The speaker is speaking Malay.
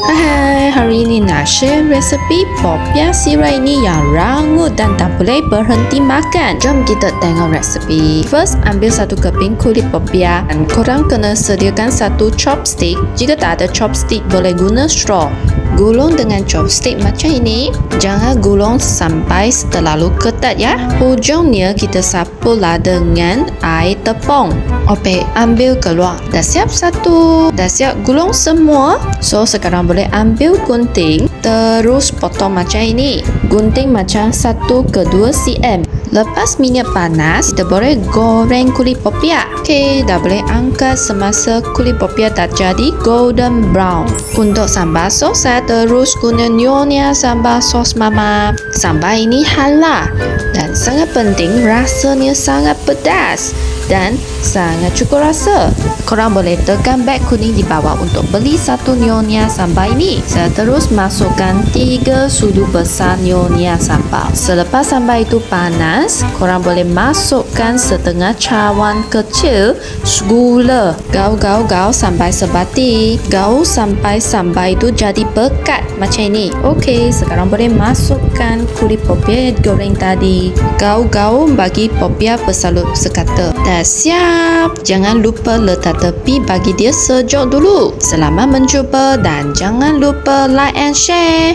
Hai, hari ini nak share resepi popia sira ini yang rangup dan tak boleh berhenti makan. Jom kita tengok resepi. First, ambil satu keping kulit popia dan korang kena sediakan satu chopstick. Jika tak ada chopstick, boleh guna straw. Gulung dengan chopstick macam ini. Jangan gulung sampai terlalu ketat ya. Hujungnya kita sapulah dengan air tepung. Okey, ambil keluar. Dah siap satu. Dah siap gulung semua. So sekarang boleh ambil gunting, terus potong macam ini. Gunting macam 1 ke 2 cm. Lepas minyak panas, kita boleh goreng kulit popia. Okey, dah boleh angkat semasa kulit popia dah jadi golden brown. Untuk sambal sos, saya terus guna nyonya sambal sosmama. Sambal ini halal dan sangat penting, rasanya sangat pedas dan sangat cukup rasa. Korang boleh tekan beg kuning di bawah untuk beli satu nyonya sambal ini. Saya terus masukkan 3 sudu besar nyonya sambal. Selepas sambal itu panas, korang boleh masukkan setengah cawan kecil gula. Gaul sampai sebati. Gaul sampai sambal itu jadi pekat macam ini. Okey, sekarang boleh masukkan kulit popia goreng tadi. Gaul bagi popia bersalut sekata. Dah siap. Jangan lupa letak tepi bagi dia sejuk dulu. Selamat mencuba dan jangan lupa like and share.